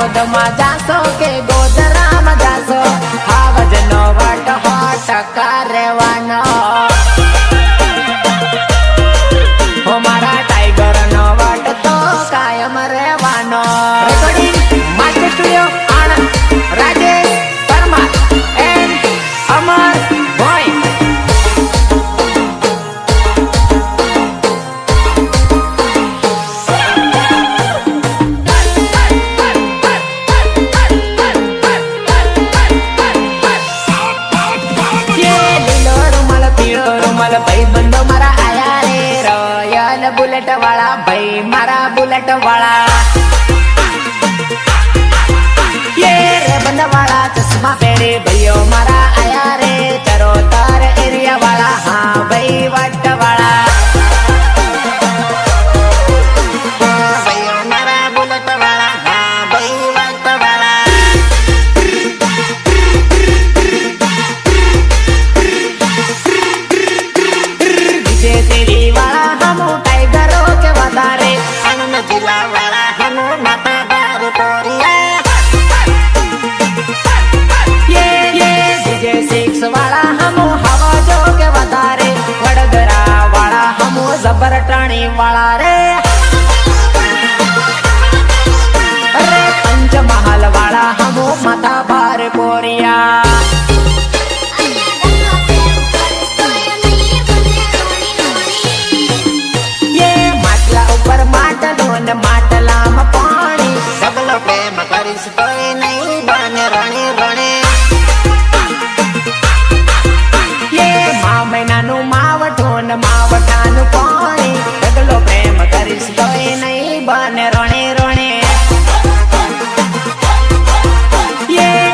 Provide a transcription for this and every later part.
દાહોદમાં જાશો કે ગોધરામાં જાશો, હાવજનો વટ હો ટકા રહેવાનો. હો મારા ટાઈગરનો વટ તો કાયમ રહેવાનો. Recording master studio Anand, Rajesh Parmar and Amar bhai. ભાઈ બંધો મારા આયા રે, રોયલ બુલેટ વાળા ભાઈ મારા બુલેટ વાળા. રે બંધ વાળા ચશ્મા પહેરે ભાઈઓ મારા આયા રે, ચરોતર એરિયા વાળા હા ભાઈ વટ વાળા. ભાઈઓ મારા બુલેટ વાળા હા ભાઈ વટ વાળા. તેરી વાળા હમો ટાઈગરો કે વધારે, આનંદ જિલ્લા વાળા હમો માતા બાર પોરિયા. DJ6 વાળા હમો હવા જો કે વધારે, વડોદરા વાળા હમો જબર ટાણી વાળા રે. અરે પંચમહાલ વાળા હમો માતા બાર પોરિયા. માટલામાં પાણી ડગલો પ્રેમ કરીશ તોય નહીં બને રણે રણે. મા મહિનાનું માવઠું ને માવઠાનું પાણી, ડગલો પ્રેમ કરીશ તોય નહીં બને રણે રણે.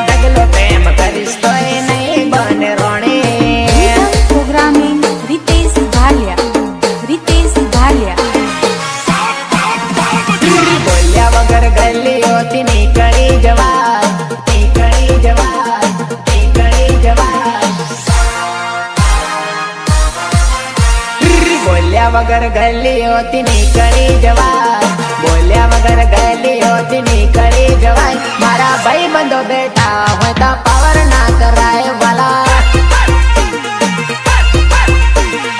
ડગલો પ્રેમ કરીશ તોય નહીં બને રણે. પ્રોગ્રામિંગ રીતેશ ભાલિયા, રીતેશ ભાલિયા. બોલ્યા વગર ગલીઓથી નીકળી જવાય, નીકળી જવાય, નીકળી જવાય. બોલ્યા વગર ગલીઓથી નીકળી જવાય, બોલ્યા વગર ગલીઓથી નીકળી જવાય. મારા ભાઈ બંધો બેઠા હોય તો પાવર ના કરાય વાલા.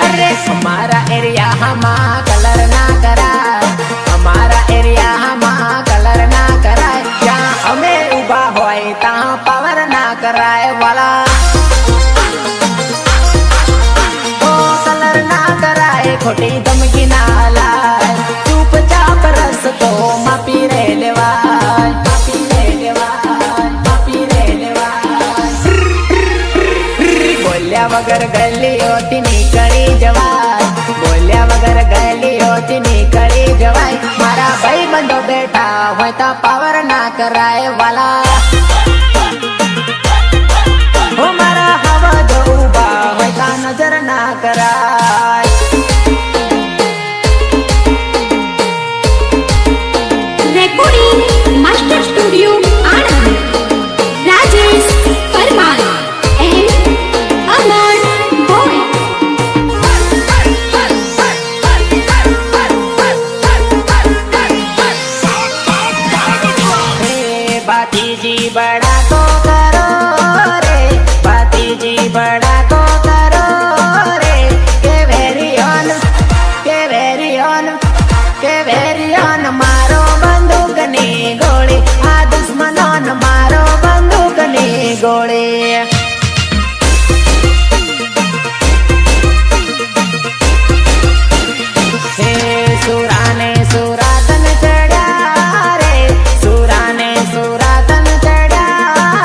અરે અમારા એરિયામાં કલર ના કરાય, અમારા એરિયામાં કલર ના કરાય. જ્યાં અમે ઉભા હોય ત્યાં પાવર ના કરાય વાલા. ઓ કલર ના કરાય, ખોટી ધમકી ના લાય, ચૂપચાપ રસ્તો માપી રે લેવાય, માપી રે લેવાય, માપી રે લેવાય. બોલ્યા વગર ગલીઓથી નીકળી જવાય, બોલ્યા વગર ગલીઓથી નીકળી જવાય. મારા ભાઈ બંધો બેઠા હોય તો પાવર ના કરાય વાલા. હો મારા હવા જો ઉભા હોય તો નજર ના કરાય. Recording master studio Anand, Rajesh Parmar and Amar bhai. भातीजी बड़ा को करो रे, भातीजी बड़ा को करो रे. के वेरियन, के वेरियन, के वेरियन मारो बंदूक ની ગોળી, આ દુશ્મનોને મારો બંદૂક ની ગોળી. હે સુરાને સુરાતન ચડ્યા રે, સુરાને સુરાતન ચડ્યા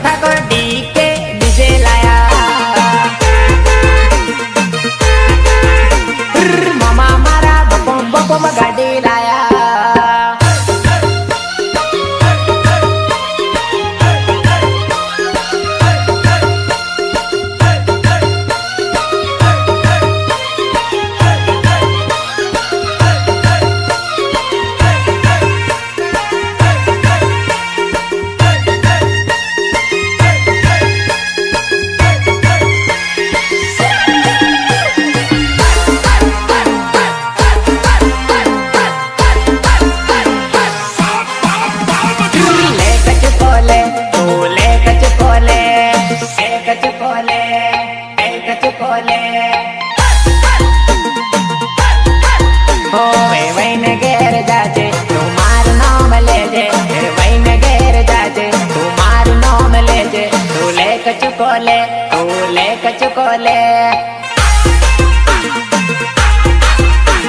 ठाकुर डीके डीजे लाया मामा मारा बपम बपम गाड़ी लाया कचुकोले तूले कचुकोले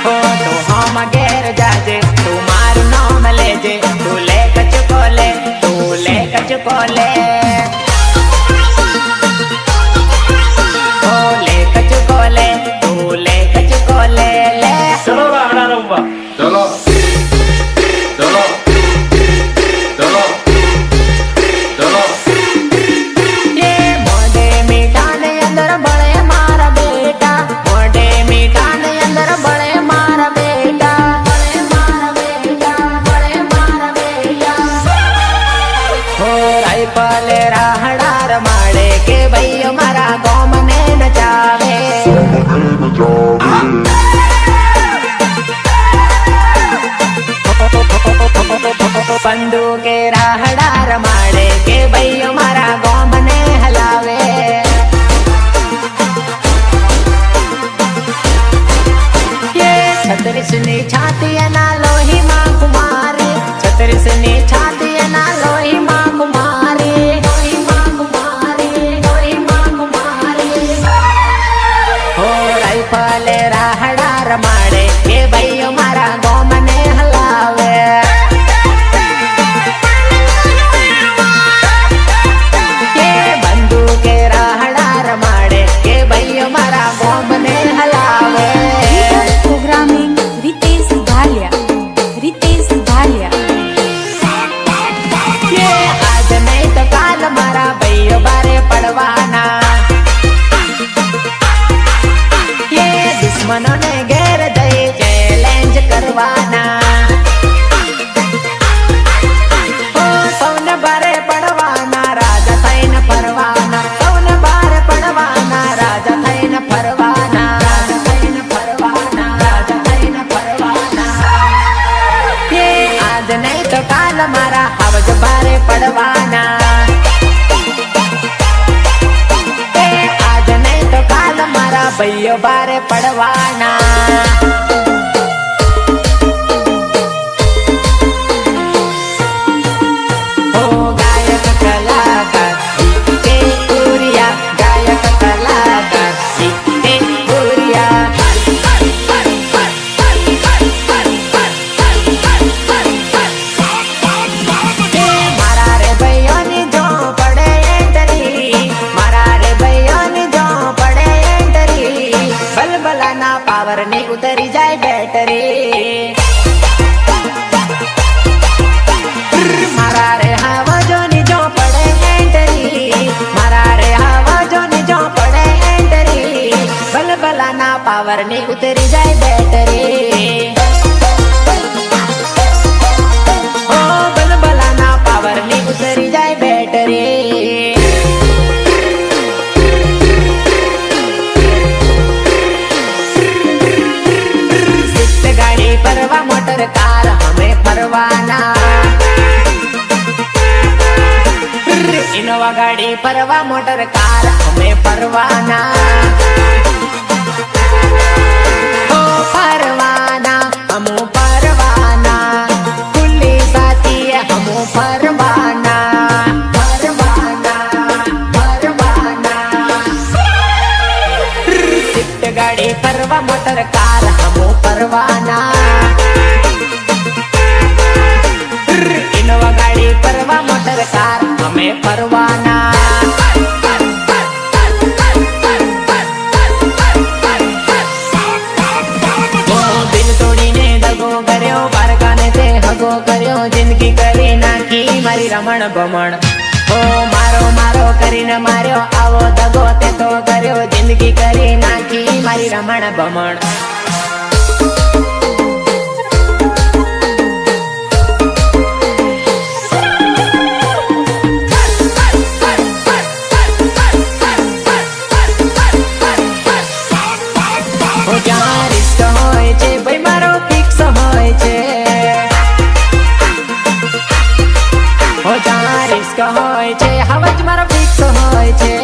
हो तो हम घेर जाजे तू मार नाम लेजे तूले कचुकोले कचुकोले ले कचुकोले तूले कचुकोले ले चलो राणा रंबा चलो चलो चलो चलो पले राहडार माड़े के भैया मारा गाँव में नचावे पंडू के राहडार माड़े के भैया मारा गाँव में हलावे ये छत्तीसनी छाती ना लोही माँ कुमारी छत्तीसनी छाती ना लोही माँ कुमारी पले राहडार माड़े के भैया मारा गाँव में हलावे के बंधु के राहडार माड़े के भैया मारा गाँव में हलावे प्रोग्रामिंग रितेश भालिया के आज नहीं तो काल मारा भैया बारे पड़वाना दुश्मनों ने घेर दे चैलेंज करवाना ओ सौन बारे पड़वाना राजा तैन परवाना सौन बारे पड़वाना राजा तैन परवाना राजा तैन परवाना ये आज नहीं तो काल मारा हवज बारे पड़वाना भैया बारे पड़वाना हो गायक कलाकार इतने पूरिया गायक कलाकार इतने पूरिया मारा रे भैया ने जो पड़े एंटरी मारा रे भैया ने जो पड़े बलबलाना पावर ने उतरी जाए बैटरी मारा रे हवा जो निजो पड़े एंटरी मारा रे हवा जो निजो पड़े एंटरी बलबलाना पावर ने उतरी जाए बैटरी ओ बलबलाना पावर ने उतरी जाए बैटरी परवा मोटर कार हमें परवाना इनोवा गाड़ी परवा मोटर कार हमें परवाना ओ परवाना हमू परवाना खुली साथी हमू परवाना स्विफ्ट गाड़ी परवा मोटर कार हमू परवाना इनोवा गाड़ी परवा मोटर कार અમે ફરવાના. દિલ તોડીને દગો કર્યો, બારકાને તે હગો કર્યો, જિંદગી કરી નાખી મારી રમણ ભમણ. ઓ મારો મારો કરીને માર્યો, આવો દગો તે તો કર્યો, જિંદગી કરી નાખી મારી રમણ ભમણ. જ્યાં રિસ્ક હોય છે ભાઈ મારો ફિક્સ હોય છે. જ્યાં રિસ્ક હોય છે હવે જ મારો ફિક્સ હોય છે.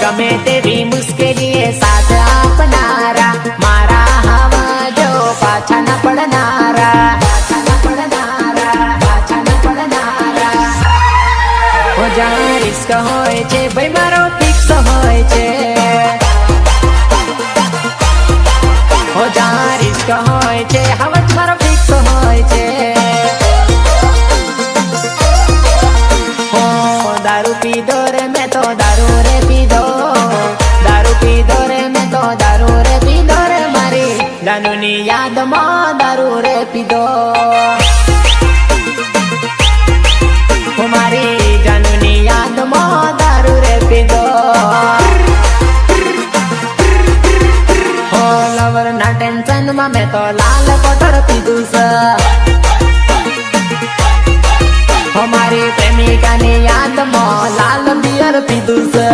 ગમે તેવી મુશ્કેલી સાથ આપનારા, મારા હવા જો પાછા ન પડનારા, પાછા ન પડનારા, પાછા ન પડનારા. જ્યાં રિસ્ક હોય છે ભાઈ મારો ફિક્સ હોય છે. જ્યાં રિસ્ક હોય છે હવે જ મારો ફિક્સ હોય છે. દારૂ પીધો રે મેં તો દારૂ રે પીધો, દારૂ પીધો રે મેં તો દારૂ રે પીધો રે, મારી જાનુની યાદમાં દારૂ રે પીધો. મારી જાનુની યાદમાં દારૂ રે પીધો. લવર ના ટેન્શન માં મેં તો લાલ કોટર પીધું છે. મારી પ્રેમિકાની યાદમાં લાલ બિયર પીધું છે.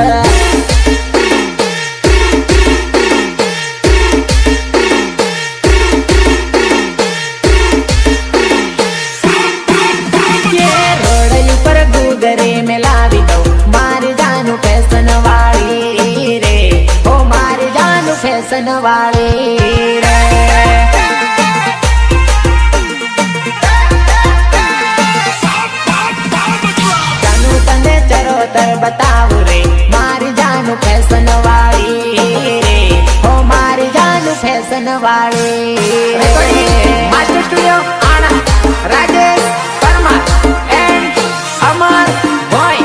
રોડ ઉપર ગુગરે મેં લાવી દઉં મારી જાનું ફેશન વાળી રે, ઓ મારી જાનું ફેશન વાળી રે. બતાવું રે મારી જાનું ફેશન વાળી રે, હો મારી જાનું ફેશન વાળી રે. Master studio Anand, Rajesh Parmar and Amar Bhoi.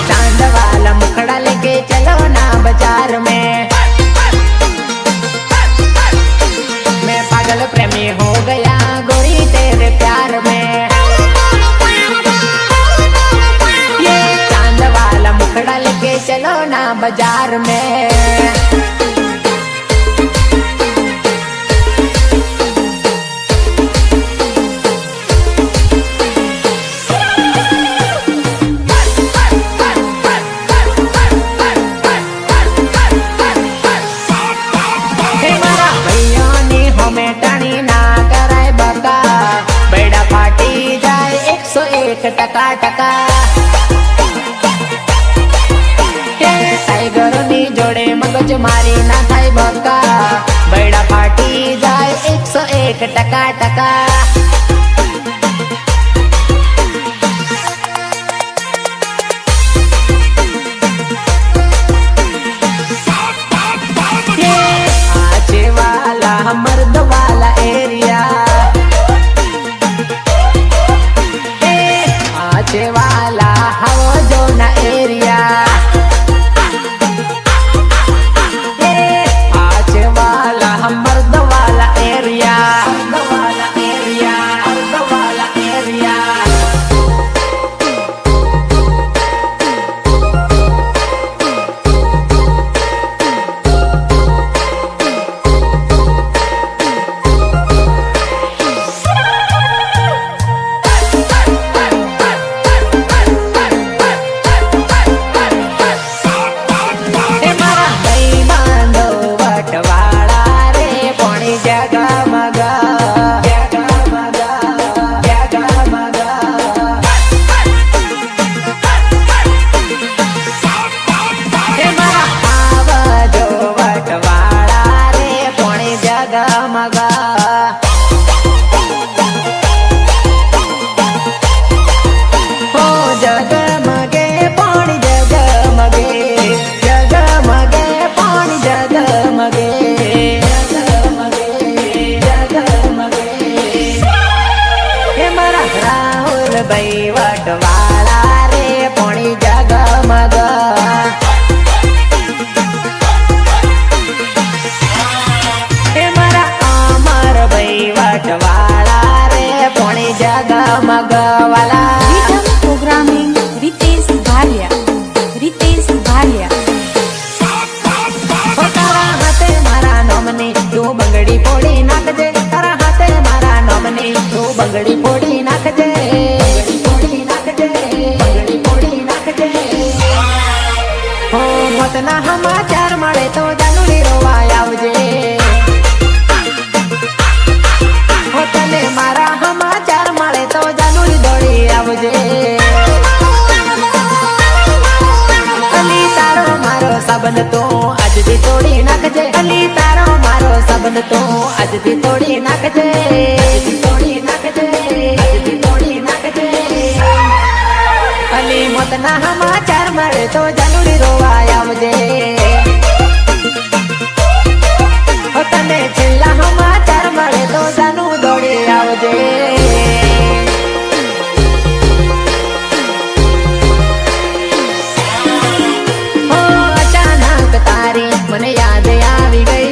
चांद वाला मुखड़ा लेके चलो ना बाजार में, मैं पागल प्रेमी हो गया गोरी तेरे प्यार में. ये चांद वाला मुखड़ा लेके चलो ना बाजार में. टका टका टाइगर नी जोड़े मगज मारी ना थाय बका, बैड़ा फाटी जाए 101 टका टका. आचे वाला मर्द वाला एरिया, आचे वाला हवा जो ना एरिया, आचे वाला मर्द वाला एरिया, मर्द वाला एरिया, मर्द वाला एरिया. जगमगे पानी વટવાળા રે પોણી જગમગ એ મારા અમર ભાઈ વટવાળા રે પોણી જગમગ વાલા Rhythm Programming Ritesh Bhalia. Ritesh Bhalia. તારા હાથે મારા નોમની તું બંગડી ફોડી નાખજે તારા હાથે મારા નોમની તું બંગડી ફોડી નાખજે બંગડી ફોડી નાખજે બંગડી ફોડી નાખજે હો મોતના સમાચાર મળે તો જાનુડી રોવાય આવજે હો તને મારા સમાચાર મળે તો જાનુડી દોડી આવજે અલી તારો મારો સંબંધ તો આજથી તોડી નાખજે અલી તારો મારો સંબંધ તો આજથી તોડી નાખજે આજથી તોડી નાખજે આજથી તોડી નાખજે અલી મોતના સમાચાર મળે તો જાનુડી રોવાય આવજે હો તને છેલ્લા સમાચાર મળે તો જાનુ દોડી આવજે હો અચાનક તારી મને યાદ આવી ગઈ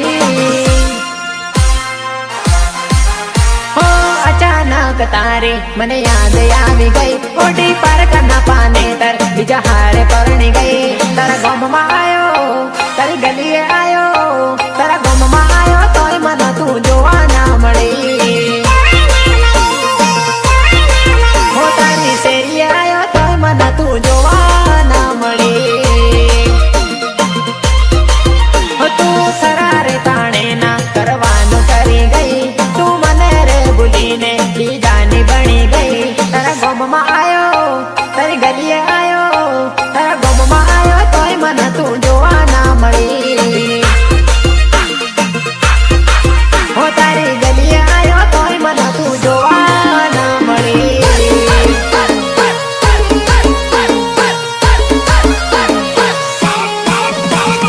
હો અચાનક તારી મને યાદ આવી ગઈ ઓડી પારકના પાને તર બીજા હારે પરણી ગઈ તારા ગામમાં આયો તારી ગલીએ આયો તારા ગામમાં આયો તોય મને તું જોવા ના મળી હો તારી શેરીએ આયો તોય મને તું જોવા ના મળી હો તું ખરા રે તાણે ના કરવાનું કરી ગઈ તું મને રે ભૂલીને બીજાની બની ગઈ તારા ગામમાં આયો તારી ગલીએ આયો તારા ગામમાં આયો તોય મને તું જોવા ના મળી હો તારી ગલીએ આયો તોય મને તું જોવા ના મળી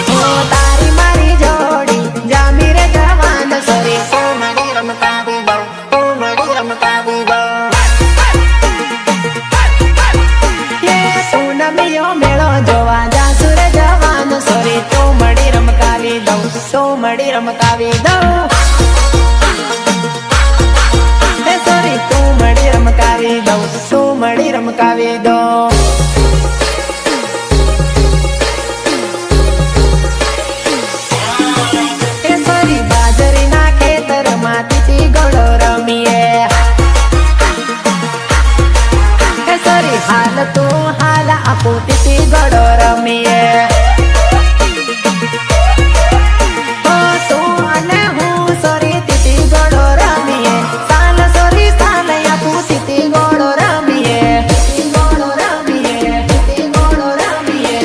હો તારી મારી જોડી જામી રે જવાન સોરી ઓ મારી રમતાવી બહુ ઓ મારી રમતાવી બહુ યે પૂનમિયો મેળો જોવા જાસુ રે જવાન સોરી તું મળી રમકાવી દઉં તું મળી રમકાવી દઉં હે સોરી તું મળી રમકાવી દઉં તું મળી રમકાવી દઉં હે સોરી બાજરીના ખેતરમાં તીતી ગોળો રમીએ હે સોરી હાલ તું હાલ આપું તીતી ગોળો રમીએ હો તું અને હું સોરી તીતી ગોળો રમીએ સાલ સોરી સાલ આપું તીતી ગોળો રમીએ તીતી ગોળો રમીએ તીતી ગોળો રમીએ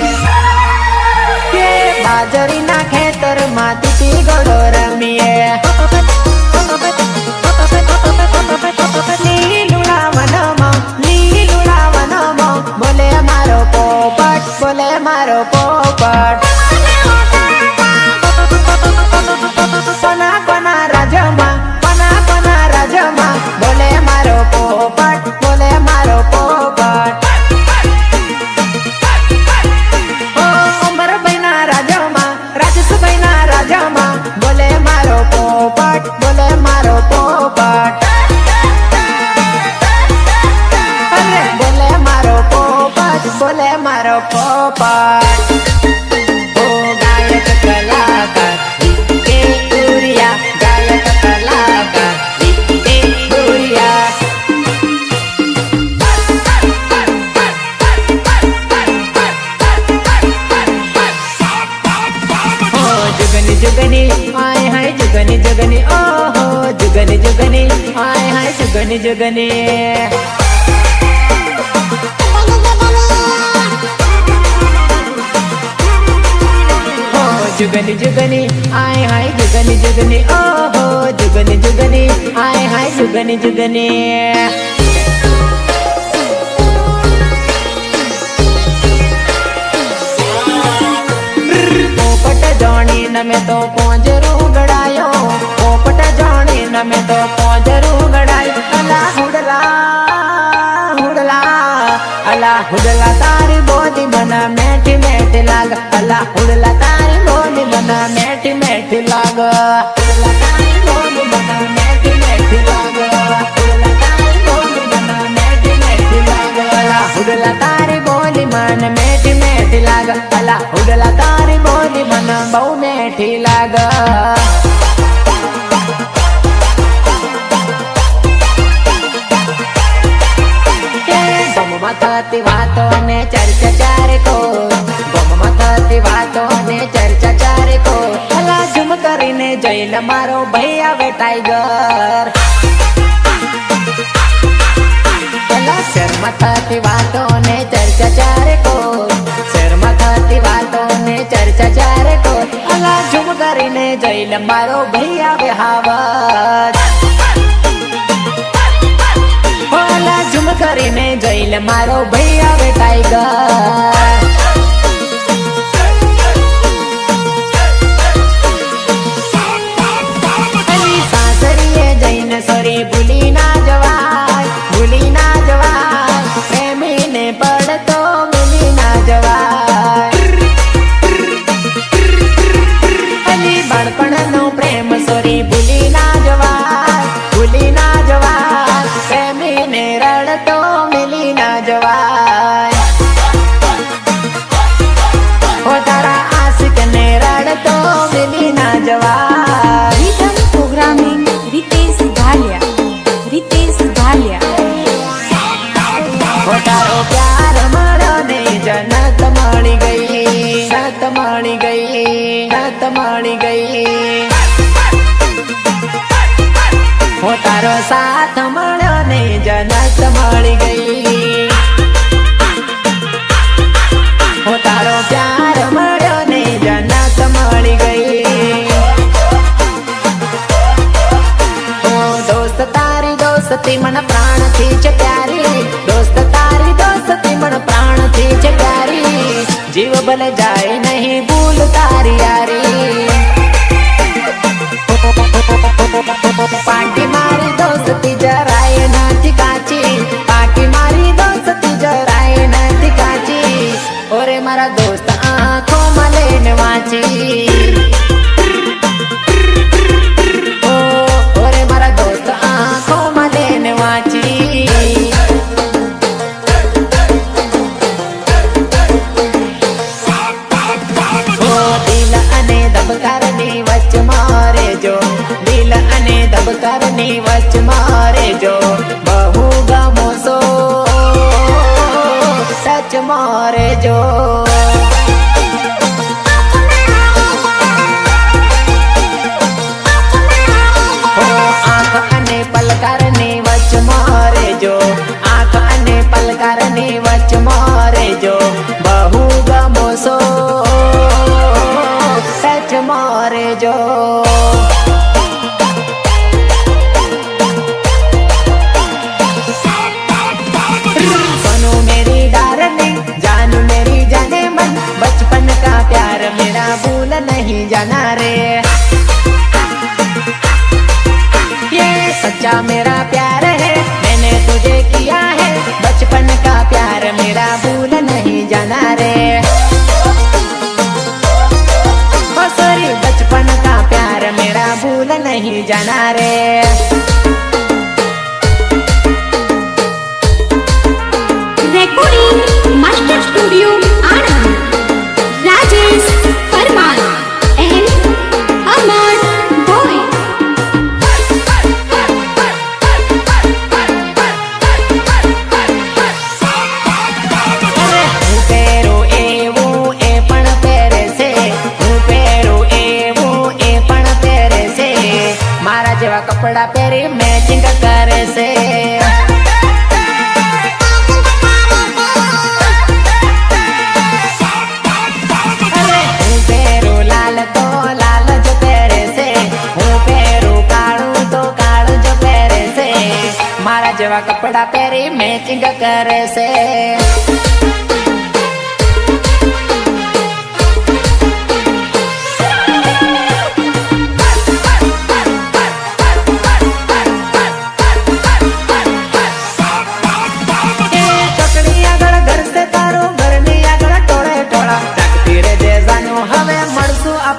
કે બાજરીના ખેતરમાં તીતી ગોળો રમીએ લીલુડા વનમાં બોલે મારો પોપટ બોલે મારો પોપટ કોના કોના રાજમાં બોલે મારો પોપટ બોલે મારો પોપટ ઓ અંબરભાઈના રાજમાં રાજસભાઈના રાજમાં બોલે મારો પોપટ બોલે મારો પોપટ અરે બોલે મારો પોપટ બોલે મારો પોપટ ઓ ગાયક કલાકાર એ ઉરિયા ગાયક કલાકાર એ ઉરિયા ઓ જુગની જુગની આય હાય જુગની જુગની ઓહો જુગની જુગની આય હાય જુગની જુગની जुगनी जुगनी आए हाय जुगनी जुगनी ओहो जुगनी जुगनी आए हाय जुगनी जुगनी पोपट जानी न में तो पोंजरू गड़ायो पोपट जानी न में तो पोंजरू गड़ायो अला हुडला हुडला लाग अला उड़ला तारी बोली मन मेठी मेठी लाग उड़ला तारी बोली मन मेठी मेठी लाग उड़ला तारी बोली मन मेठी मेठी लाग अला उड़ला तारी बोली मन मेठी मेठी लाग अला उड़ला तारी बोली मन बहु मेठी लाग ગમમાં થતી વાતો ને ચર્ચા ચારે કો ગમમાં થતી વાતો ને ચર્ચા ચારે કો અલા ઝુમ કરીને જઈલ મારો ભાઈ આવે ટાઈગર અલા શેરમાં થતી વાતો ને ચર્ચા ચારે કો શેરમાં થતી વાતો ને ચર્ચા ચારે કો અલા ઝુમ કરીને જઈલ મારો ભાઈ આવે હાવર ઓલા ઝુમ કરીને જઈલે મારો ભાઈ આવે ટાઈગર સાસરીએ જઈને સોરી ભૂલી ના જવાય ભૂલી ના જવાય પ્રેમીને પડતો ભૂલી ના જવાય બાળપણનો પ્રેમ સોરી ભૂલી ના જવાય ભૂલી ના જવાય પ્રેમીને રડતો મિલી ના જવાય હો તારા આશિકને રડતો મિલી ના જવાય Rhythm Programming Ritesh Bhalia. Ritesh Bhalia. હો તારો પ્યાર મળ્યો ને જન્નત મળી ગઈ જન્નત મળી ગઈ જન્નત મળી ગઈ હો તારો સાથ મળ્યો ને જન્નત મળી ગઈ હો તારો પ્યાર મળ્યો ને જન્નત મળી ગઈ ઓ દોસ્ત તારી દોસ્તી મન પ્રાણથી છે પ્યારી દોસ્ત તારી દોસ્તી મન પ્રાણથી છે પ્યારી જીવ ભલે જાય નહીં ભૂલ તારી યારી પાકી મારી દોસ્તી જરાય નથી કાચી પાકી મારી દોસ્તી જરાય નથી કાચી ઓરે મારા દોસ્ત આંખોમાં લઈને વાંચી ઓરે મારા દોસ્ત આંખોમાં લઈને વાંચી દિલ અને ધબકારની વચમાં રેજો દિલ અને ધબકારની વચમાં રેજો બહુ ગમો સો સચમાં રેજો આંખ અને પલકારની વચમાં રેજો આંખ અને પલકારની વચમાં રેજો બહુ ગમો સો સચમાં રેજો सोनू मेरी डार्लिंग जानू मेरी जाने मन बचपन का प्यार मेरा भूल नहीं जाना रे ये सच्चा मेरा प्यार है मैंने तुझे किया है बचपन का प्यार मेरा भूल नहीं जाना रे ओ सॉरी बचपन का प्यार मेरा भूल नहीं जाना रे Recording Master Studio Anand. Rajesh Parmar and Amar Boy. હું પહેરું એવું એ પણ પહેરે છે હું પહેરું એવું એ પણ પહેરે છે મારા જેવા કપડા પહેરી મેચિંગ કરે છે હું પહેરું લાલ તો લાલ જ પહેરે છે હું પહેરું કાળું તો કાળું જ પહેરે છે મારા જેવા કપડા પહેરી મેચિંગ કરે છે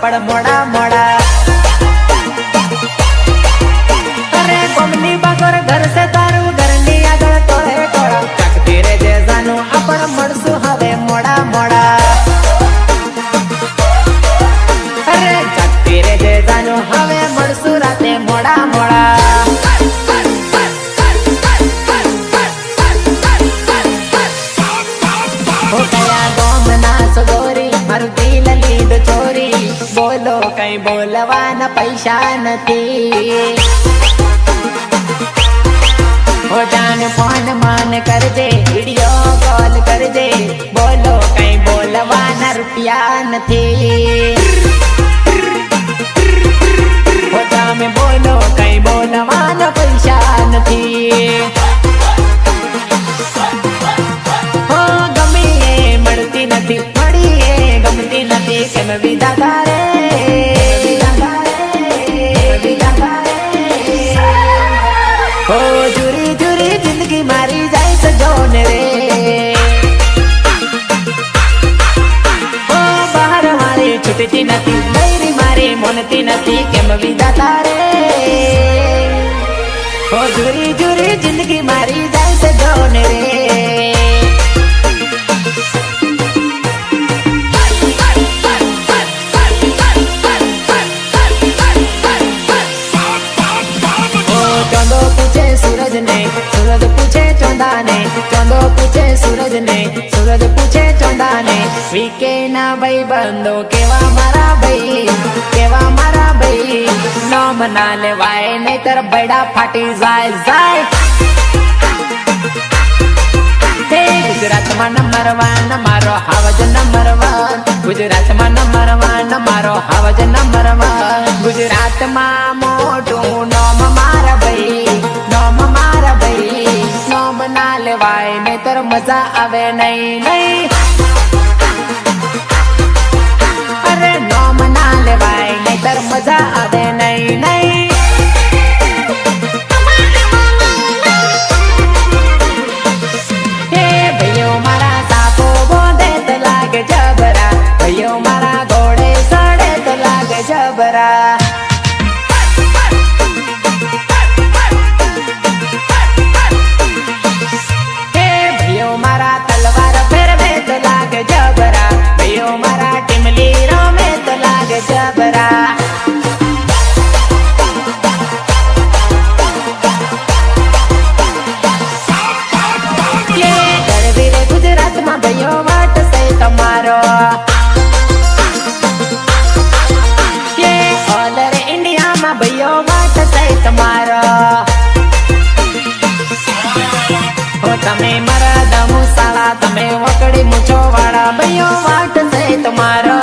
આપણ મોડા મોડા અરે કોમની બાગર ઘર સે તારું ઘરની આગળ ટોળે ટોળા ચાકતી રે જે જાનું આપણ મળશું હવે મોડા મોડા અરે ચાકતી રે જે જાનું હવે મળશું રાતે મોડા મોડા મારું દિલ લીધું ચોરી બોલો કઈ બોલવાના પૈસા નથી હો જાન ફોન માન કરજે વિડિયો કોલ કરજે બોલો કઈ બોલવાના રૂપિયા નથી હો તમે બોલો કઈ બોલવાના પૈસા નથી કેમ વિદા તારે હો જુરી જુરી જિંદગી મારી જાય સજોન રે હો બહાર મારી છૂટતી નથી બૈરી મારી મોનતી નથી કેમ વિદા તારે હો જુરી જુરી જિંદગી મારી જાય સજોન રે सूरज पूछे चौंदा ने चौंदो पूछे सूरज ने सूरज पूछे चौंदा ने वीके ना भाई बंदो केवा मारा भाई नाम ना लेवाय नहीतर बड़ा फाटी जाय जाय हे गुजरात में नंबर 1 मारो हावज नंबर 1 गुजरात में नंबर 1 मारो हावज नंबर 1 गुजरात में मोटू नाम मारा भाई नाम ना लेवाय नहीतर मजा आवे नहीं अरे नाम ना लेवाय नहीतर मजा आवे नहीं हे भैयो मारा सापो बोंदे तो लागे जबरा भैयो मारा घोड़े सड़े तो लागे जबरा जबरा ये गरवीर गुजरात में भयो वाट से तुम्हारो ये ऑल इंडिया में भयो वाट से तुम्हारो हो तमे मरद मुसाला तमे वकड़ी मुछो वाला भयो वाट से तुम्हारो